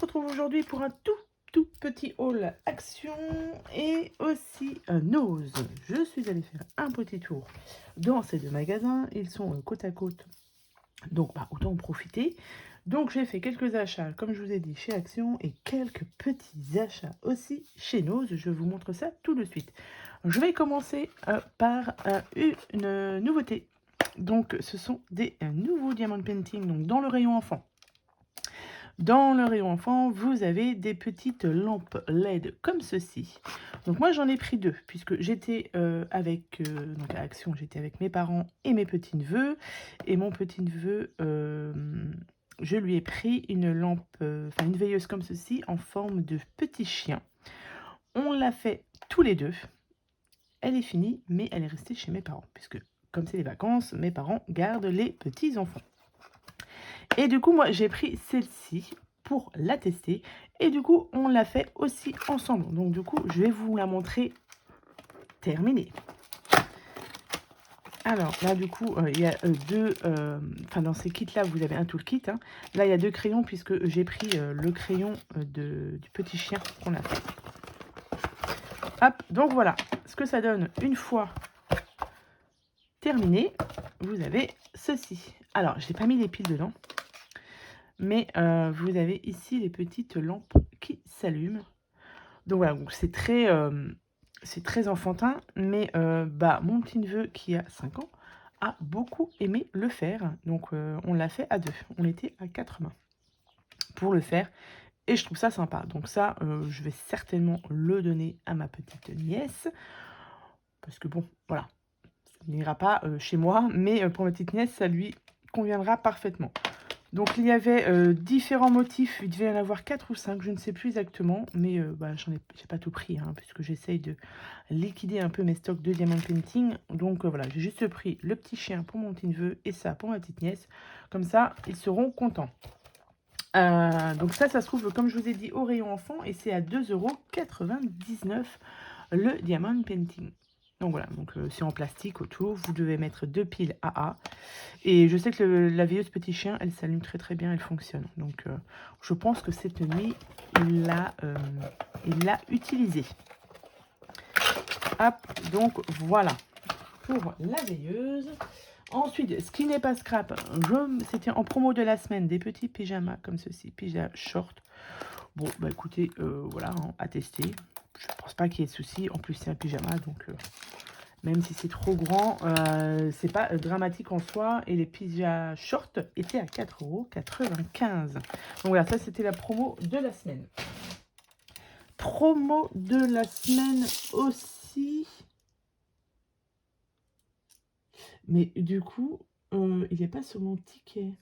retrouve aujourd'hui pour un tout petit haul action et aussi un ose. Je suis allée faire un petit tour dans ces deux magasins. Ils sont côte à côte, donc autant en profiter. Donc j'ai fait quelques achats, comme je vous ai dit, chez Action et quelques petits achats aussi chez Nose. Je vous montre ça tout de suite. Je vais commencer par une nouveauté. Donc ce sont des nouveaux diamond painting donc dans le rayon enfant. Dans le rayon enfant, vous avez des petites lampes LED comme ceci. Donc moi j'en ai pris deux puisque j'étais donc à Action, j'étais avec mes parents et mes petits-neveux. Et mon petit-neveu, je lui ai pris une lampe, une veilleuse comme ceci en forme de petit chien. On l'a fait tous les deux. Elle est finie, mais elle est restée chez mes parents puisque comme c'est les vacances, mes parents gardent les petits-enfants. Et du coup, moi, j'ai pris celle-ci pour la tester. Et du coup, on l'a fait aussi ensemble. Donc, du coup, je vais vous la montrer terminée. Alors, là, du coup, il y a deux... dans ces kits-là, vous avez un toolkit. Hein. Là, il y a deux crayons puisque j'ai pris le crayon du petit chien qu'on a fait. Hop, donc voilà ce que ça donne une fois terminé. Vous avez ceci. Alors, je n'ai pas mis les piles dedans. Mais vous avez ici les petites lampes qui s'allument. Donc voilà, c'est très enfantin, mais mon petit-neveu qui a 5 ans a beaucoup aimé le faire. Donc on l'a fait à deux, on était à 4 mains pour le faire. Et je trouve ça sympa. Donc ça, je vais certainement le donner à ma petite nièce. Parce que bon, voilà, ça n'ira pas chez moi, mais pour ma petite nièce, ça lui conviendra parfaitement. Donc il y avait différents motifs, il devait y en avoir 4 ou 5, je ne sais plus exactement, mais j'ai pas tout pris, hein, puisque j'essaye de liquider un peu mes stocks de diamond painting. Donc voilà, j'ai juste pris le petit chien pour mon petit neveu et ça pour ma petite nièce. Comme ça, ils seront contents. Donc ça se trouve, comme je vous ai dit, au rayon enfant, et c'est à 2,99 € le diamond painting. Donc voilà, c'est en plastique autour. Vous devez mettre 2 piles AA. Et je sais que la veilleuse petit chien, elle s'allume très bien, elle fonctionne. Donc je pense que cette nuit, il l'a utilisée. Hop, donc voilà pour la veilleuse. Ensuite, ce qui n'est pas scrap, c'était en promo de la semaine, des petits pyjamas comme ceci, pyjama short. Bon, écoutez, voilà, hein, à tester. Je pense pas qu'il y ait de soucis. En plus, c'est un pyjama, donc même si c'est trop grand, c'est pas dramatique en soi. Et les pyjamas short étaient à 4,95 €. Donc voilà, ça c'était la promo de la semaine. Promo de la semaine aussi. Mais du coup, il n'y a pas sur mon ticket.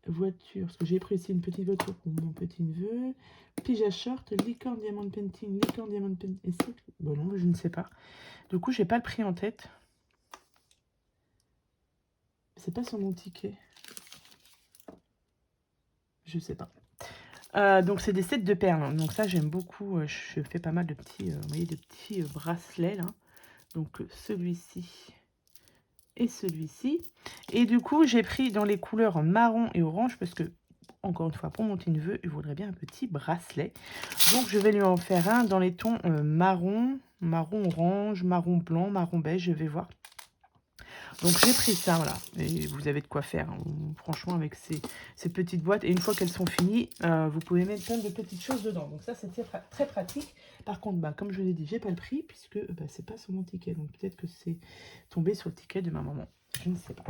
Voiture, parce que j'ai pris ici une petite voiture pour mon petit neveu. Pyjama short, licorne diamond painting, licorne diamond painting. Et c'est... Bon non, je ne sais pas. Du coup, j'ai pas le prix en tête. C'est pas sur mon ticket. Je sais pas. Donc c'est des sets de perles. Donc ça j'aime beaucoup. Je fais pas mal de petits, vous voyez, de petits bracelets là. Donc celui-ci et celui-ci. Et du coup j'ai pris dans les couleurs marron et orange parce que encore une fois pour mon petit neveu il voudrait bien un petit bracelet. Donc je vais lui en faire un dans les tons marron, marron orange, marron blanc, marron beige. Je vais voir. Donc j'ai pris ça, voilà, et vous avez de quoi faire, hein. Franchement, avec ces petites boîtes. Et une fois qu'elles sont finies, vous pouvez mettre plein de petites choses dedans. Donc ça, c'est très pratique. Par contre, comme je vous ai dit, j'ai pas le prix, puisque c'est pas sur mon ticket. Donc peut-être que c'est tombé sur le ticket de ma maman. Je ne sais pas.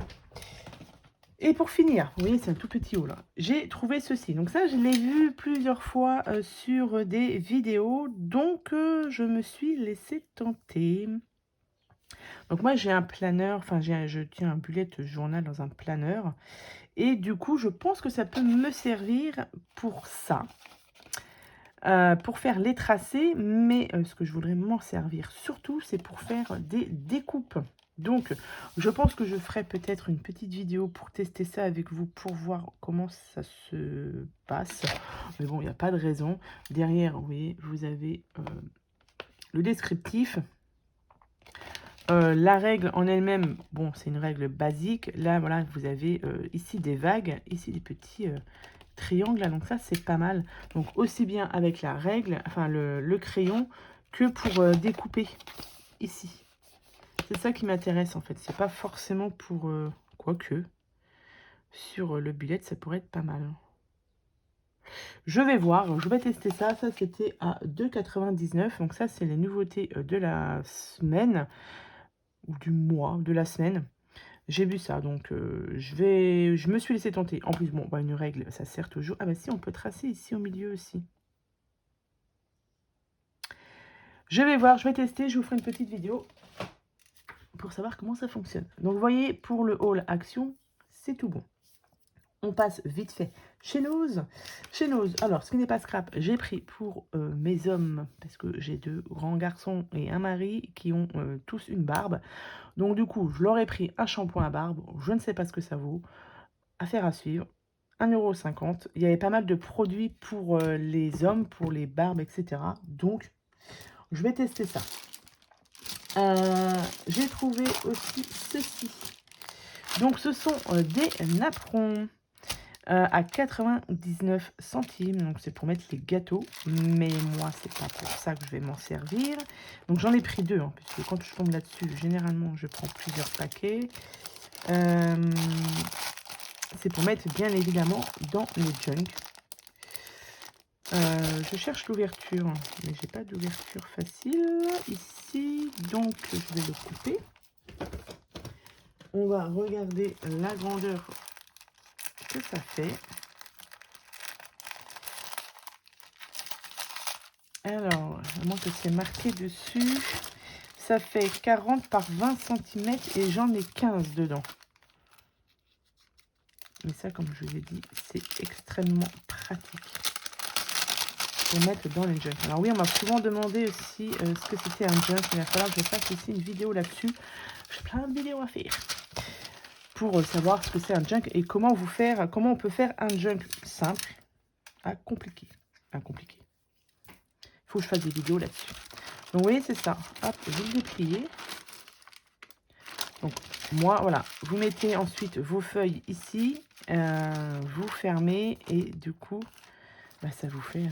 Et pour finir, vous voyez, c'est un tout petit haut là. J'ai trouvé ceci. Donc ça, je l'ai vu plusieurs fois sur des vidéos. Donc je me suis laissée tenter. Donc moi j'ai un planeur, je tiens un bullet journal dans un planeur. Et du coup je pense que ça peut me servir pour ça. Pour faire les tracés, mais ce que je voudrais m'en servir surtout, c'est pour faire des découpes. Donc je pense que je ferai peut-être une petite vidéo pour tester ça avec vous, pour voir comment ça se passe. Mais bon, il n'y a pas de raison. Derrière, vous voyez, vous avez le descriptif. La règle en elle-même, bon, c'est une règle basique. Là, voilà, vous avez ici des vagues, ici des petits triangles. Là, donc ça, c'est pas mal. Donc aussi bien avec la règle, enfin le crayon, que pour découper ici. C'est ça qui m'intéresse en fait. C'est pas forcément pour... quoique, sur le bullet, ça pourrait être pas mal. Je vais voir, je vais tester ça. Ça, c'était à 2,99 €. Donc ça, c'est les nouveautés de la semaine, ou du mois, de la semaine. J'ai vu ça, donc je me suis laissé tenter. En plus, bon, bah, une règle, ça sert toujours. Ah bah si, on peut tracer ici au milieu aussi. Je vais voir, je vais tester, je vous ferai une petite vidéo pour savoir comment ça fonctionne. Donc, vous voyez, pour le haul action, c'est tout bon. On passe vite fait chez Nose. Chez Nose, alors, ce qui n'est pas scrap, j'ai pris pour mes hommes, parce que j'ai 2 grands garçons et un mari qui ont tous une barbe. Donc, du coup, je leur ai pris un shampoing à barbe. Je ne sais pas ce que ça vaut. Affaire à suivre. 1,50 €. Il y avait pas mal de produits pour les hommes, pour les barbes, etc. Donc, je vais tester ça. J'ai trouvé aussi ceci. Donc, ce sont des napperons à 99 centimes. Donc, c'est pour mettre les gâteaux. Mais moi, c'est pas pour ça que je vais m'en servir. Donc, j'en ai pris 2, hein, puisque quand je tombe là-dessus, généralement, je prends plusieurs paquets. C'est pour mettre, bien évidemment, dans les junk. Je cherche l'ouverture, mais j'ai pas d'ouverture facile ici, donc je vais le couper. On va regarder la grandeur que ça fait. Alors, à moins que c'est marqué dessus, ça fait 40 par 20 cm et j'en ai 15 dedans. Mais ça, comme je vous ai dit, c'est extrêmement pratique pour mettre dans les junk. Alors oui, on m'a souvent demandé aussi ce que c'était un junk. Il va falloir que je fasse aussi une vidéo là-dessus. J'ai plein de vidéos à faire pour savoir ce que c'est un junk et comment on peut faire un junk simple à compliqué. Il faut que je fasse des vidéos là-dessus. Donc vous voyez, c'est ça. Hop, vous le dépliez. Donc moi, voilà, vous mettez ensuite vos feuilles ici, vous fermez et du coup, bah, ça vous fait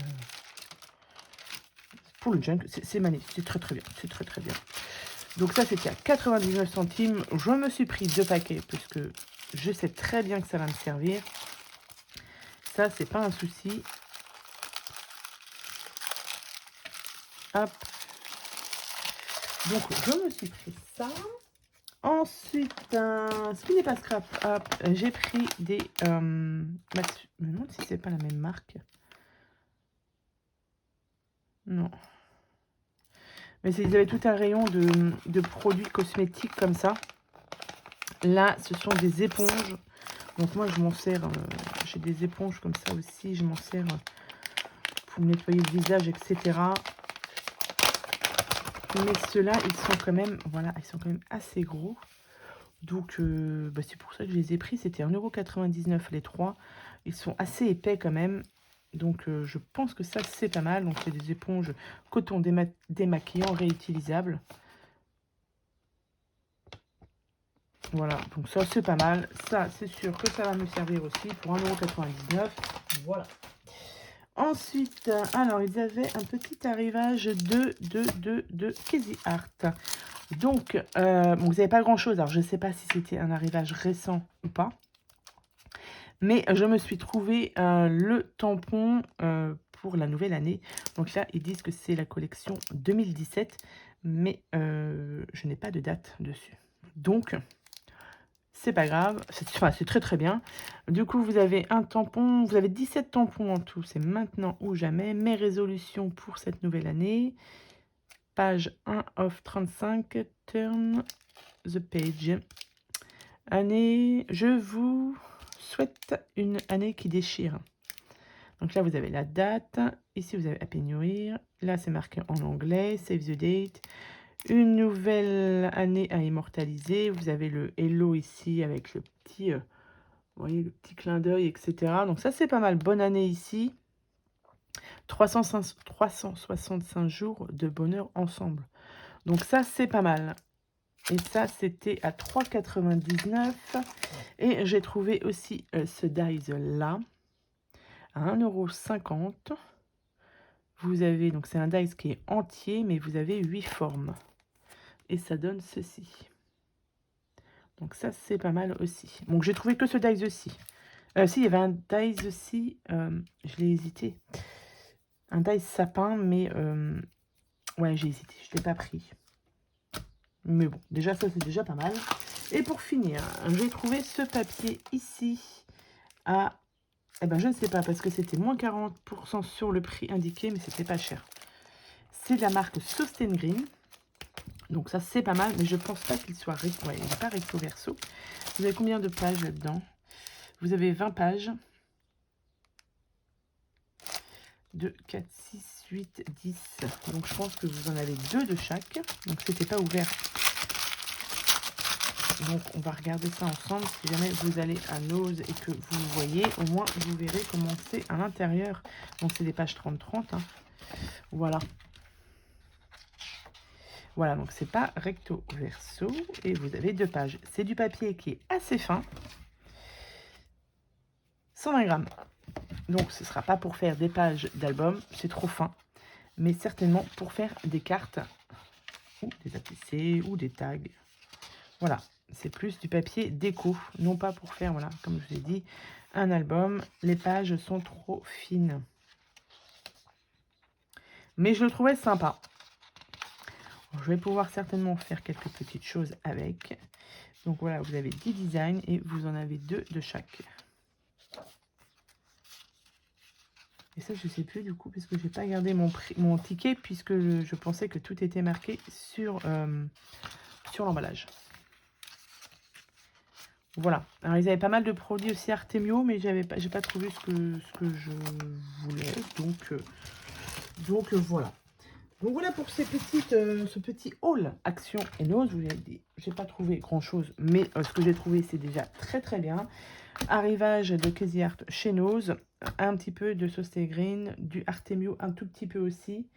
pour le junk, c'est magnifique, c'est très très bien, c'est très très bien. Donc ça, c'était à 99 centimes. Je me suis pris 2 paquets puisque je sais très bien que ça va me servir. Ça, c'est pas un souci. Hop. Donc, je me suis pris ça. Ensuite, ce qui n'est pas scrap, hop, j'ai pris des... je me demande si c'est pas la même marque. Non. Mais ils avaient tout un rayon de produits cosmétiques comme ça. Là, ce sont des éponges. Donc moi, je m'en sers... j'ai des éponges comme ça aussi. Je m'en sers pour nettoyer le visage, etc. Mais ceux-là, ils sont quand même... Voilà, ils sont quand même assez gros. Donc, bah, c'est pour ça que je les ai pris. C'était 1,99 € les 3. Ils sont assez épais quand même. Donc, je pense que ça, c'est pas mal. Donc, c'est des éponges coton démaquillant réutilisables. Voilà, donc ça, c'est pas mal. Ça, c'est sûr que ça va me servir aussi pour 1,99 €. Voilà. Ensuite, alors, ils avaient un petit arrivage de Crazy Art. Donc, bon, vous n'avez pas grand-chose. Alors, je ne sais pas si c'était un arrivage récent ou pas. Mais je me suis trouvé le tampon pour la nouvelle année. Donc là, ils disent que c'est la collection 2017. Mais je n'ai pas de date dessus. Donc, c'est pas grave. C'est très très bien. Du coup, vous avez un tampon. Vous avez 17 tampons en tout. C'est maintenant ou jamais. Mes résolutions pour cette nouvelle année. Page 1 of 35. Turn the page. Année, je vous souhaite une année qui déchire. Donc là, vous avez la date. Ici, vous avez Happy New Year. Là, c'est marqué en anglais. Save the date. Une nouvelle année à immortaliser. Vous avez le hello ici avec le petit, vous voyez, le petit clin d'œil, etc. Donc ça, c'est pas mal. Bonne année ici. 365 jours de bonheur ensemble. Donc ça, c'est pas mal. Et ça, c'était à 3,99 €. Et j'ai trouvé aussi ce dies-là à 1,50 €. Vous avez, donc c'est un dice qui est entier, mais vous avez 8 formes. Et ça donne ceci. Donc ça, c'est pas mal aussi. Donc j'ai trouvé que ce dice aussi. Si, il y avait un dice aussi, je l'ai hésité. Un dice sapin, mais ouais, j'ai hésité, je ne l'ai pas pris. Mais bon, déjà ça, c'est déjà pas mal. Et pour finir, j'ai trouvé ce papier ici à... Eh ben, je ne sais pas, parce que c'était moins 40% sur le prix indiqué, mais c'était pas cher. C'est de la marque Green. Donc ça, c'est pas mal, mais je pense pas qu'il soit... Ouais, il n'est pas recto verso. Vous avez combien de pages là-dedans? Vous avez 20 pages. 2, 4, 6, 8, 10. Donc je pense que vous en avez 2 de chaque. Donc c'était pas ouvert. Donc on va regarder ça ensemble. Si jamais vous allez à Nose et que vous voyez, au moins vous verrez comment c'est à l'intérieur. Donc c'est des pages 30-30. Hein. Voilà. Voilà, donc c'est pas recto verso. Et vous avez 2 pages. C'est du papier qui est assez fin. 120 grammes. Donc ce ne sera pas pour faire des pages d'album, c'est trop fin. Mais certainement pour faire des cartes, ou des APC, ou des tags. Voilà, c'est plus du papier déco, non pas pour faire, voilà, comme je vous ai dit, un album. Les pages sont trop fines. Mais je le trouvais sympa. Je vais pouvoir certainement faire quelques petites choses avec. Donc voilà, vous avez 10 designs et vous en avez 2 de chaque. Et ça, je ne sais plus du coup, parce que je n'ai pas gardé mon ticket, puisque je pensais que tout était marqué sur l'emballage. Voilà. Alors, ils avaient pas mal de produits aussi Artemio, mais j'ai pas trouvé ce que je voulais. Donc voilà. Donc voilà pour ce petit haul Action et Nose. Je vous ai dit, j'ai pas trouvé grand chose, mais ce que j'ai trouvé, c'est déjà très très bien. Arrivage de Crazy Art chez Nose, un petit peu de Sauce Green, du Artemio un tout petit peu aussi.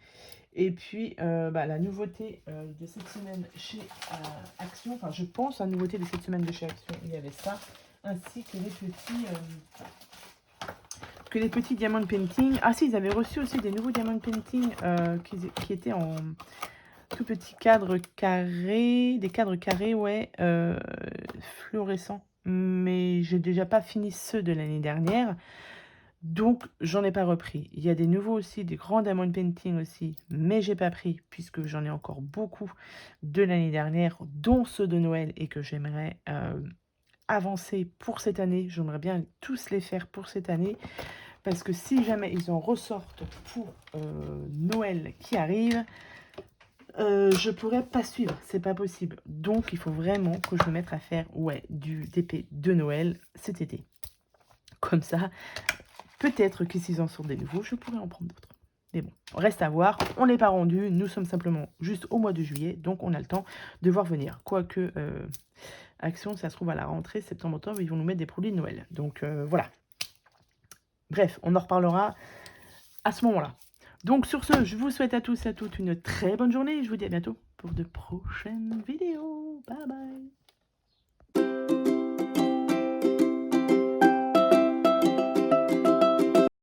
Et puis la nouveauté de cette semaine chez Action, enfin je pense la nouveauté de cette semaine de chez Action, il y avait ça, ainsi que les petits diamond painting. Ah si, ils avaient reçu aussi des nouveaux diamond painting qui étaient en tout petits cadres carrés, des cadres carrés, ouais, fluorescents. Mais j'ai déjà pas fini ceux de l'année dernière. Donc, j'en ai pas repris. Il y a des nouveaux aussi, des grands diamond painting aussi, mais j'ai pas pris puisque j'en ai encore beaucoup de l'année dernière, dont ceux de Noël et que j'aimerais avancer pour cette année. J'aimerais bien tous les faire pour cette année parce que si jamais ils en ressortent pour Noël qui arrive, je pourrais pas suivre, c'est pas possible. Donc, il faut vraiment que je me mette à faire du DP de Noël cet été. Comme ça, peut-être que s'ils en sortent des nouveaux, je pourrais en prendre d'autres. Mais bon, reste à voir. On n'est pas rendu. Nous sommes simplement juste au mois de juillet. Donc, on a le temps de voir venir. Quoique, Action, ça se trouve à la rentrée, septembre-octobre, ils vont nous mettre des produits de Noël. Donc, voilà. Bref, on en reparlera à ce moment-là. Donc, sur ce, je vous souhaite à tous et à toutes une très bonne journée. Je vous dis à bientôt pour de prochaines vidéos. Bye bye.